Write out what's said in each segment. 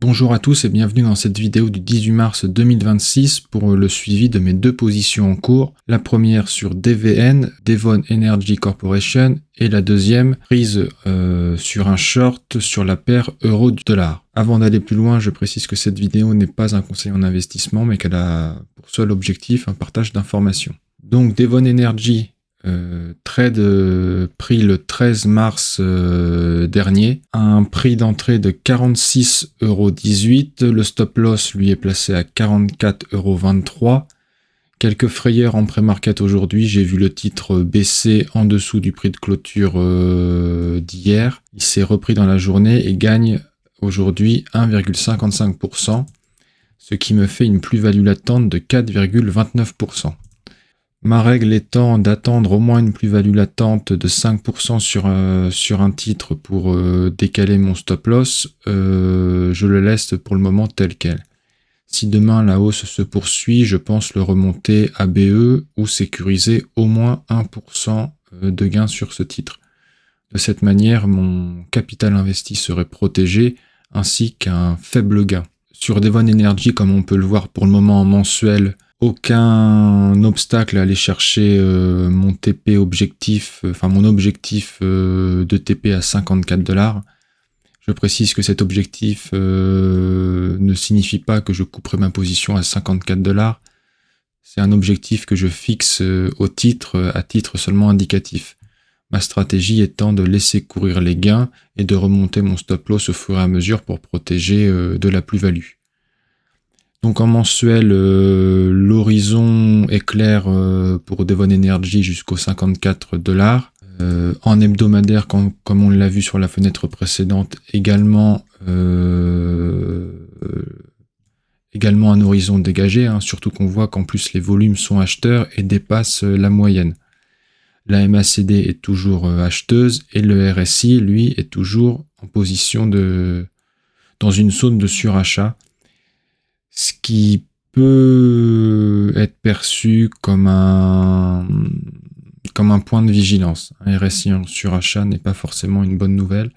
Bonjour à tous et bienvenue dans cette vidéo du 18 mars 2026 pour le suivi de mes deux positions en cours. La première sur DVN, Devon Energy Corporation, et la deuxième prise sur un short sur la paire euro-dollar. Avant d'aller plus loin, je précise que cette vidéo n'est pas un conseil en investissement mais qu'elle a pour seul objectif un partage d'informations. Donc Devon Energy, trade pris le 13 mars dernier, à un prix d'entrée de 46,18 €. Le stop loss lui est placé à 44,23 €. Quelques frayeurs en pré-market aujourd'hui. J'ai vu le titre baisser en dessous du prix de clôture d'hier. Il s'est repris dans la journée et gagne aujourd'hui 1,55%, ce qui me fait une plus-value latente de 4,29%. Ma règle étant d'attendre au moins une plus-value latente de 5% sur un titre pour décaler mon stop loss, je le laisse pour le moment tel quel. Si demain la hausse se poursuit, je pense le remonter à BE ou sécuriser au moins 1% de gain sur ce titre. De cette manière, mon capital investi serait protégé ainsi qu'un faible gain. Sur Devon Energy, comme on peut le voir pour le moment en mensuel, aucun obstacle à aller chercher mon TP objectif, mon objectif de TP à 54 $. Je précise que cet objectif ne signifie pas que je couperai ma position à 54 $. C'est un objectif que je fixe à titre seulement indicatif. Ma stratégie étant de laisser courir les gains et de remonter mon stop loss au fur et à mesure pour protéger de la plus-value. Donc en mensuel, l'horizon est clair pour Devon Energy jusqu'aux 54 $. En hebdomadaire, comme on l'a vu sur la fenêtre précédente, également un horizon dégagé, surtout qu'on voit qu'en plus les volumes sont acheteurs et dépassent la moyenne. La MACD est toujours acheteuse et le RSI, lui, est toujours en position dans une zone de surachat, ce qui peut être perçu comme un point de vigilance. Un RSI en surachat n'est pas forcément une bonne nouvelle.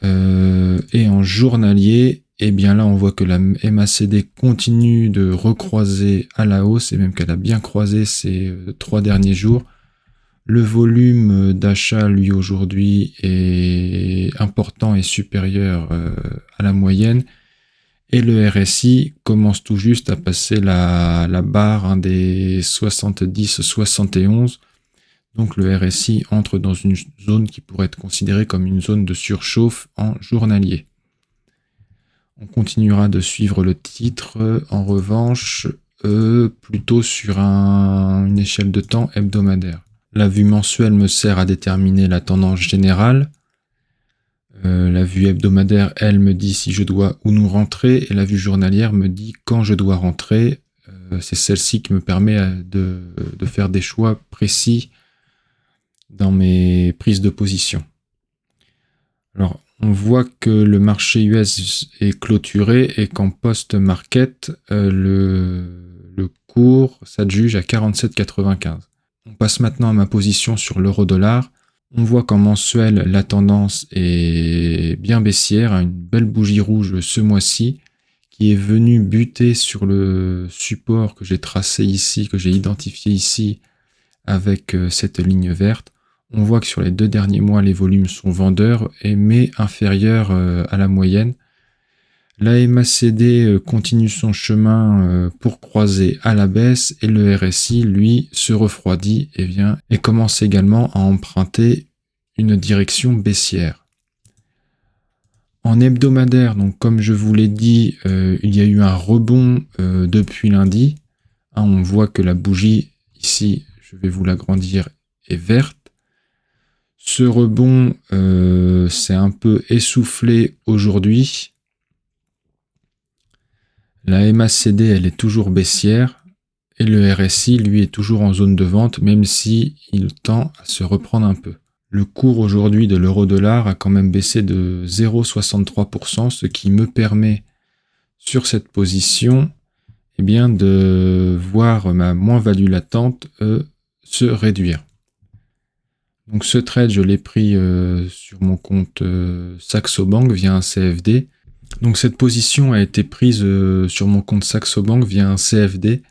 Et en journalier, eh bien là on voit que la MACD continue de recroiser à la hausse, et même qu'elle a bien croisé ces 3 derniers jours. Le volume d'achat, lui, aujourd'hui, est important et supérieur à la moyenne. Et le RSI commence tout juste à passer la barre des 70-71. Donc le RSI entre dans une zone qui pourrait être considérée comme une zone de surchauffe en journalier. On continuera de suivre le titre, en revanche, plutôt sur une échelle de temps hebdomadaire. La vue mensuelle me sert à déterminer la tendance générale. La vue hebdomadaire, elle, me dit si je dois ou non rentrer, et la vue journalière me dit quand je dois rentrer. C'est celle-ci qui me permet de faire des choix précis dans mes prises de position. Alors, on voit que le marché US est clôturé et qu'en post-market, le cours s'adjuge à 47,95. On passe maintenant à ma position sur l'euro-dollar. On voit qu'en mensuel, la tendance est bien baissière, une belle bougie rouge ce mois-ci, qui est venue buter sur le support que j'ai tracé ici, que j'ai identifié ici avec cette ligne verte. On voit que sur les 2 derniers mois, les volumes sont vendeurs, mais inférieurs à la moyenne. La MACD continue son chemin pour croiser à la baisse, et le RSI, lui, se refroidit et commence également à emprunter une direction baissière. En hebdomadaire, donc comme je vous l'ai dit, il y a eu un rebond depuis lundi. On voit que la bougie, ici, je vais vous l'agrandir, est verte. Ce rebond s'est un peu essoufflé aujourd'hui. La MACD, elle est toujours baissière, et le RSI, lui, est toujours en zone de vente, même si il tend à se reprendre un peu. Le cours aujourd'hui de l'euro-dollar a quand même baissé de 0,63%, ce qui me permet, sur cette position, de voir ma moins-value latente se réduire. Donc ce trade, je l'ai pris sur mon compte Saxo Bank via un CFD. Donc cette position a été prise sur mon compte Saxo Bank via un CFD.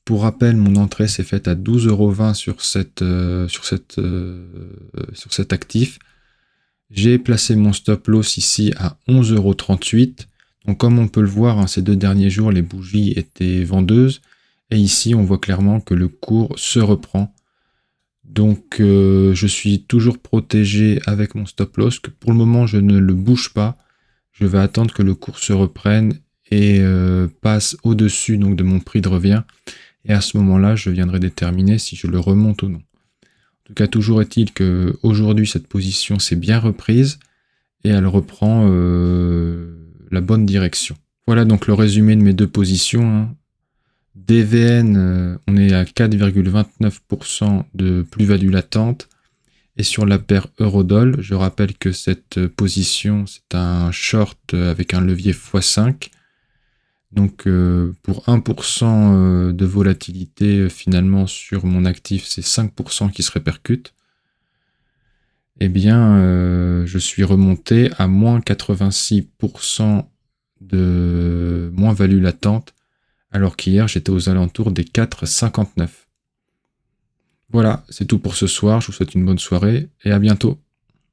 Pour rappel, mon entrée s'est faite à 12,20 € sur cet actif. J'ai placé mon stop loss ici à 11,38 €. Donc comme on peut le voir, hein, ces 2 derniers jours, les bougies étaient vendeuses. Et ici, on voit clairement que le cours se reprend. Donc je suis toujours protégé avec mon stop loss, que pour le moment je ne le bouge pas. Je vais attendre que le cours se reprenne et passe au-dessus donc de mon prix de revient. Et à ce moment-là, je viendrai déterminer si je le remonte ou non. En tout cas, toujours est-il que aujourd'hui cette position s'est bien reprise et elle reprend la bonne direction. Voilà donc le résumé de mes 2 positions, hein. DVN, on est à 4,29% de plus-value latente. Et sur la paire Eurodoll, je rappelle que cette position, c'est un short avec un levier x5. Donc pour 1% de volatilité, finalement, sur mon actif, c'est 5% qui se répercutent. Eh bien, je suis remonté à moins 86% de moins-value latente, alors qu'hier, j'étais aux alentours des 4,59. Voilà, c'est tout pour ce soir. Je vous souhaite une bonne soirée et à bientôt.